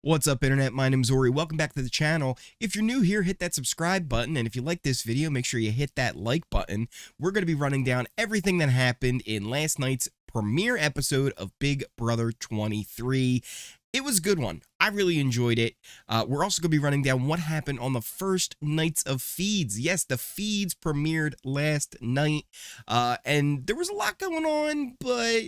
What's up, internet? My name's Ori. Welcome back to the channel. If you're new here, hit that subscribe button, and if you like this video, make sure you hit that like button. We're going to be running down everything that happened in last night's premiere episode of Big Brother 23. It was a good one. I really enjoyed it. We're also going to be running down what happened on the first nights of feeds. Yes, the feeds premiered last night, and there was a lot going on, but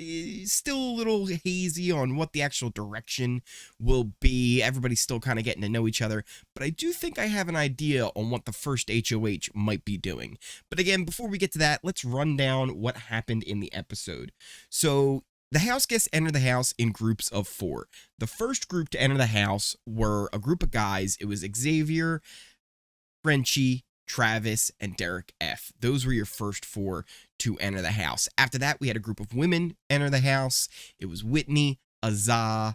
still a little hazy on what the actual direction will be. Everybody's still kind of getting to know each other, but I do think I have an idea on what the first HOH might be doing. But again, before we get to that, let's run down what happened in the episode. So the house guests enter the house in groups of 4. The first group to enter the house were a group of guys. It was Xavier, Frenchie, Travis, and Derek F. Those were your first 4 to enter the house. After that, we had a group of women enter the house. It was Whitney, Azah,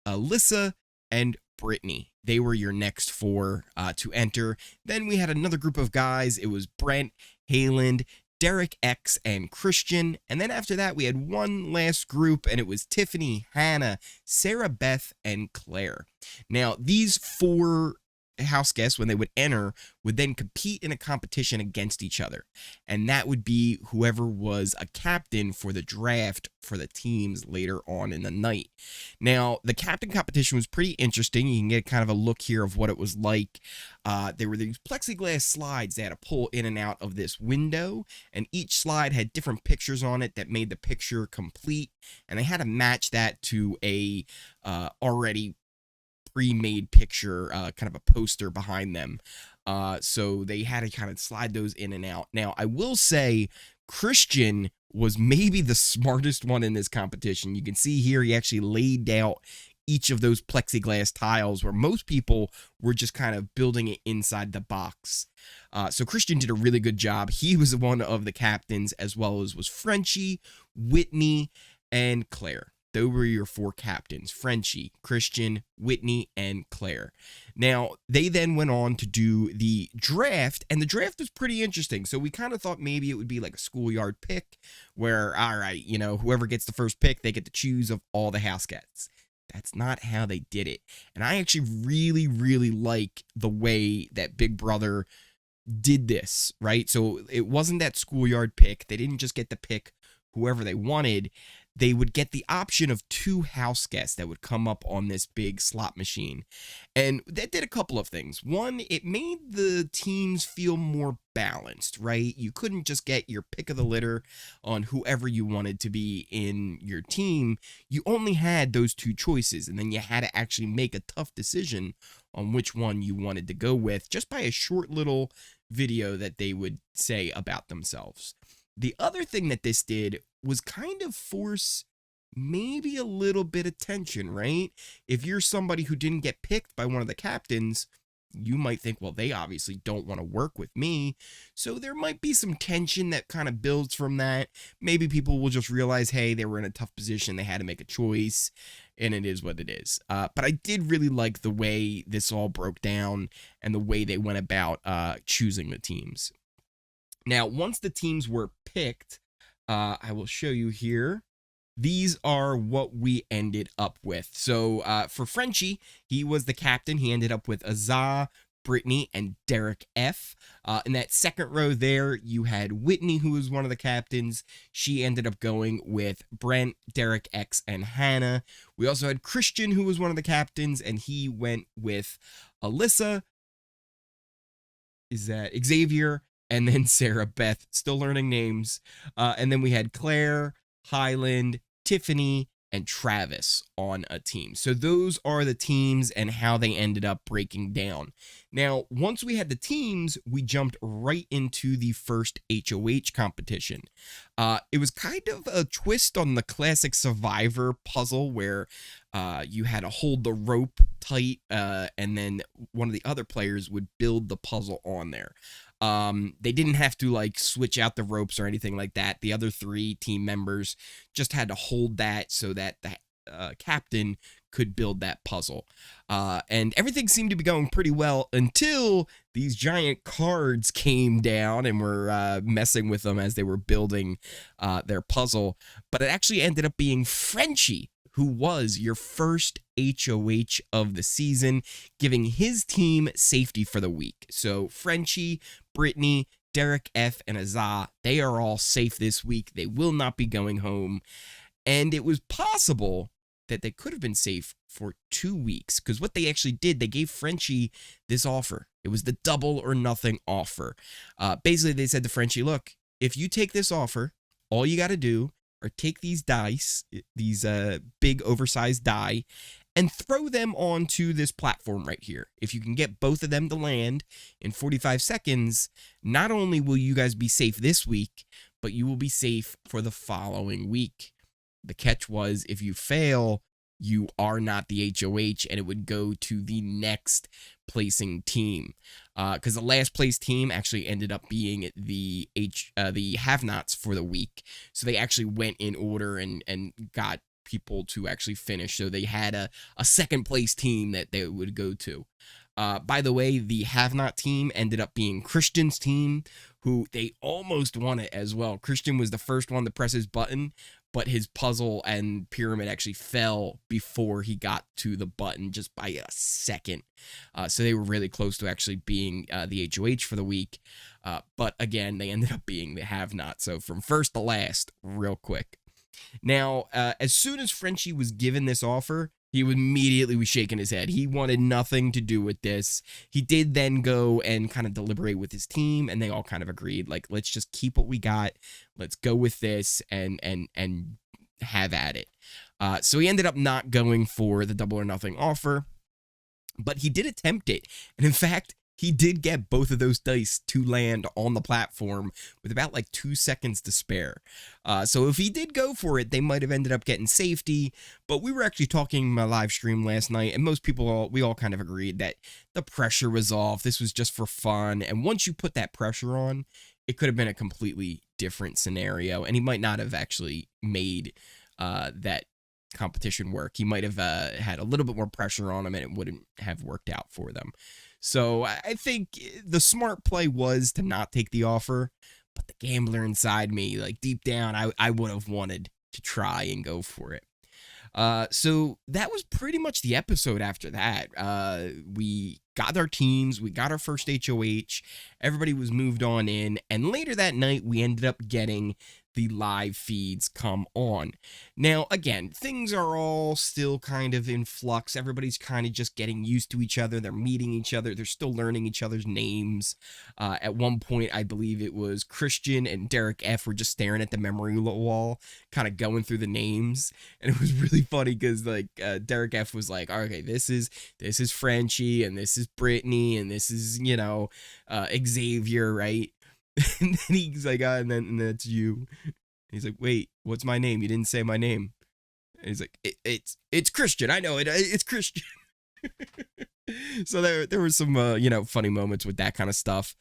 Alyssa, and Britini. They were your next 4 to enter. Then we had another group of guys. It was Brent, Kyland, Derek X, and Christian. And then after that, we had one last group, and it was Tiffany, Hannah, Sarah Beth, and Claire. Now, these 4 house guests, when they would enter, would then compete in a competition against each other. And that would be whoever was a captain for the draft for the teams later on in the night. Now, the captain competition was pretty interesting. You can get kind of a look here of what it was like. There were these plexiglass slides they had to pull in and out of this window, and each slide had different pictures on it that made the picture complete, and they had to match that to a already pre-made picture, kind of a poster behind them. So they had to kind of slide those in and out. Now, I will say Christian was maybe the smartest one in this competition. You can see here he actually laid out each of those plexiglass tiles where most people were just kind of building it inside the box. So Christian did a really good job. He was one of the captains, as well as was Frenchie, Whitney, and Claire. Those were your 4 captains: Frenchie, Christian, Whitney, and Claire. Now, they then went on to do the draft, and the draft was pretty interesting. So we kind of thought maybe it would be like a schoolyard pick where, all right, you know, whoever gets the first pick, they get to choose of all the house guests. That's not how they did it. And I actually really, really like the way that Big Brother did this, right? So it wasn't that schoolyard pick. They didn't just get to pick whoever they wanted. They would get the option of 2 house guests that would come up on this big slot machine. And that did a couple of things. One, it made the teams feel more balanced, right? You couldn't just get your pick of the litter on whoever you wanted to be in your team. You only had those 2 choices, and then you had to actually make a tough decision on which one you wanted to go with, just by a short little video that they would say about themselves. The other thing that this did was kind of force maybe a little bit of tension, right? If you're somebody who didn't get picked by one of the captains, you might think, well, they obviously don't want to work with me. So there might be some tension that kind of builds from that. Maybe people will just realize, hey, they were in a tough position. They had to make a choice, and it is what it is. But I did really like the way this all broke down and the way they went about choosing the teams. Now, once the teams were picked, I will show you here. These are what we ended up with. So for Frenchie, he was the captain. He ended up with Azah, Britini, and Derek F. In that second row there, you had Whitney, who was one of the captains. She ended up going with Brent, Derek X, and Hannah. We also had Christian, who was one of the captains, and he went with Alyssa. Is that Xavier? And then Sarah Beth, still learning names. And then we had Claire, Kyland, Tiffany, and Travis on a team. So those are the teams and how they ended up breaking down. Now, once we had the teams, we jumped right into the first HOH competition. It was kind of a twist on the classic Survivor puzzle where you had to hold the rope tight, and then one of the other players would build the puzzle on there. They didn't have to like switch out the ropes or anything like that. The other 3 team members just had to hold that so that the captain could build that puzzle. And everything seemed to be going pretty well until these giant cards came down and were messing with them as they were building their puzzle. But it actually ended up being Frenchie who was your first HOH of the season, giving his team safety for the week. So Frenchie, Britini, Derek F, and Azah, they are all safe this week. They will not be going home. And it was possible that they could have been safe for 2 weeks, because what they actually did, they gave Frenchie this offer. It was the double or nothing offer. Basically, they said to Frenchie, look, if you take this offer, all you got to do are take these dice, these big oversized die, and throw them onto this platform right here. If you can get both of them to land in 45 seconds, not only will you guys be safe this week, but you will be safe for the following week. The catch was, if you fail, you are not the HOH, and it would go to the next placing team. Because the last place team actually ended up being the have-nots for the week. So they actually went in order and got people to actually finish. So they had a second place team that they would go to. By the way, the have-not team ended up being Christian's team, who they almost won it as well. Christian was the first one to press his button, but his puzzle and pyramid actually fell before he got to the button, just by a second. So they were really close to actually being the HOH for the week. But again, they ended up being the have-not. So from first to last, real quick. Now, as soon as Frenchie was given this offer, he immediately was shaking his head. He wanted nothing to do with this. He did then go and kind of deliberate with his team, and they all kind of agreed, like, let's just keep what we got. Let's go with this and have at it. So he ended up not going for the double or nothing offer, but he did attempt it. And in fact, he did get both of those dice to land on the platform with about like 2 seconds to spare. So if he did go for it, they might have ended up getting safety. But we were actually talking in my live stream last night, and most people, we all kind of agreed that the pressure was off. This was just for fun. And once you put that pressure on, it could have been a completely different scenario. And he might not have actually made that competition work. He might have had a little bit more pressure on him, and it wouldn't have worked out for them. So I think the smart play was to not take the offer, but the gambler inside me, like deep down, I would have wanted to try and go for it. So that was pretty much the episode after that. We got our teams, we got our first HOH, everybody was moved on in, and later that night, we ended up getting the live feeds come on. Now, again, things are all still kind of in flux. Everybody's kind of just getting used to each other. They're meeting each other. They're still learning each other's names. At one point, I believe it was Christian and Derek F were just staring at the memory wall, kind of going through the names. And it was really funny because, like, Derek F was like, okay, this is Frenchie, and this is Britini, and this is, you know, Xavier, right? And then he's like, and then that's you. And he's like, wait, what's my name? You didn't say my name. And he's like, it's Christian. I know it. It's Christian. So there were some, funny moments with that kind of stuff.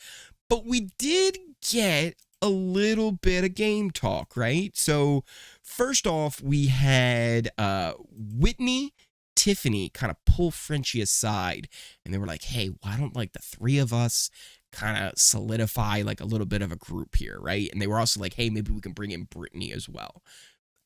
But we did get a little bit of game talk, right? So first off, we had Whitney, Tiffany kind of pull Frenchie aside, and they were like, hey, why don't like the three of us kind of solidify like a little bit of a group here, right? And they were also like, hey, maybe we can bring in Britini as well.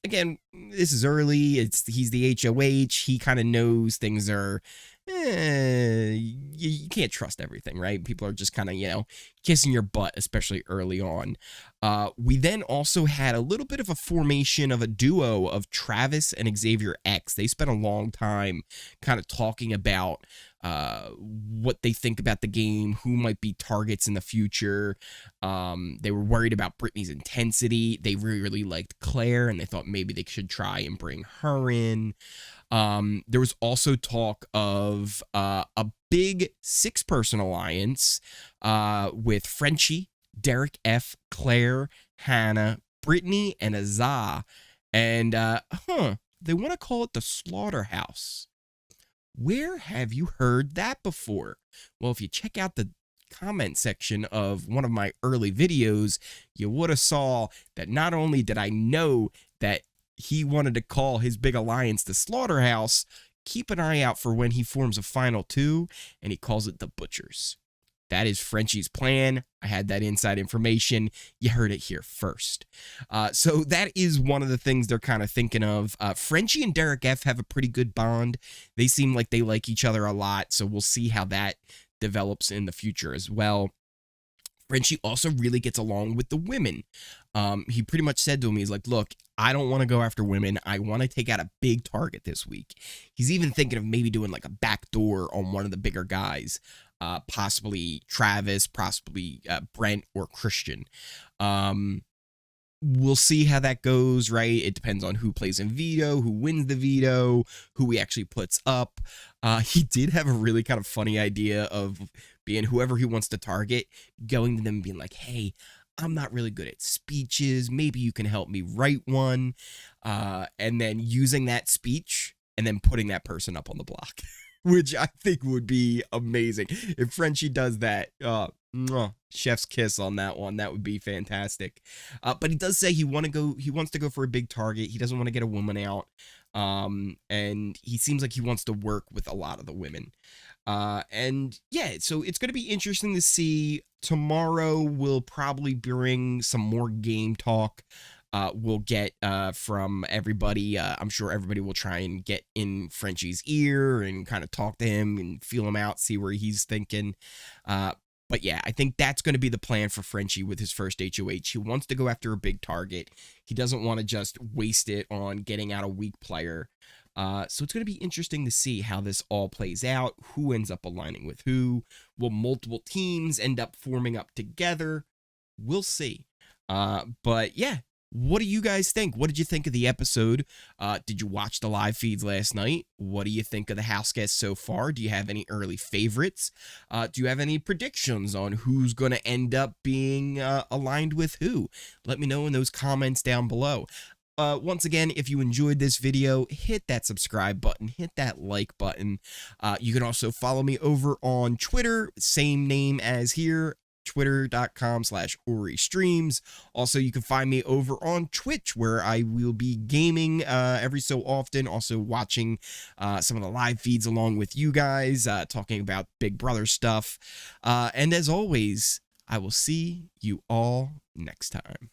Again, this is early. He's the HOH. He kind of knows things are, you can't trust everything, right? People are just kind of, kissing your butt, especially early on. We then also had a little bit of a formation of a duo of Travis and Xavier X. They spent a long time kind of talking about what they think about the game, who might be targets in the future. They were worried about Britini's intensity. They really liked Claire, and they thought maybe they should try and bring her in. There was also talk of a big 6-person alliance with Frenchie, Derek F, Claire, Hannah, Britini, and Azah. And, they want to call it the Slaughterhouse. Where have you heard that before? Well, if you check out the comment section of one of my early videos, you would have saw that not only did I know that he wanted to call his big alliance the Slaughterhouse, keep an eye out for when he forms a final 2, and he calls it the Butchers. That is Frenchie's plan. I had that inside information. You heard it here first. So that is one of the things they're kind of thinking of. Frenchie and Derek F have a pretty good bond. They seem like they like each other a lot, so we'll see how that develops in the future as well. Frenchie also really gets along with the women. He pretty much said to him, he's like, look, I don't want to go after women. I want to take out a big target this week. He's even thinking of maybe doing like a backdoor on one of the bigger guys. Possibly Travis, possibly Brent or Christian. We'll see how that goes, right? It depends on who plays in veto, who wins the veto, who he actually puts up. He did have a really kind of funny idea of being whoever he wants to target, going to them and being like, hey, I'm not really good at speeches. Maybe you can help me write one. And then using that speech and then putting that person up on the block. Which I think would be amazing. If Frenchie does that, chef's kiss on that one. That would be fantastic. But he does say he wants to go for a big target. He doesn't want to get a woman out. And he seems like he wants to work with a lot of the women. And yeah, so it's going to be interesting to see. Tomorrow we'll probably bring some more game talk. We'll get from everybody. I'm sure everybody will try and get in Frenchie's ear and kind of talk to him and feel him out, see where he's thinking. But yeah, I think that's going to be the plan for Frenchie with his first HOH. He wants to go after a big target. He doesn't want to just waste it on getting out a weak player. So it's going to be interesting to see how this all plays out. Who ends up aligning with who? Will multiple teams end up forming up together? We'll see. But yeah. What do you guys think? What did you think of the episode? Did you watch the live feeds last night? What do you think of the Houseguests so far? Do you have any early favorites? Do you have any predictions on who's going to end up being aligned with who? Let me know in those comments down below. Once again, if you enjoyed this video, hit that subscribe button, hit that like button. You can also follow me over on Twitter, same name as here. Twitter.com/OriStreams. Also, you can find me over on Twitch, where I will be gaming every so often, also watching some of the live feeds along with you guys, talking about Big Brother stuff. And as always, I will see you all next time.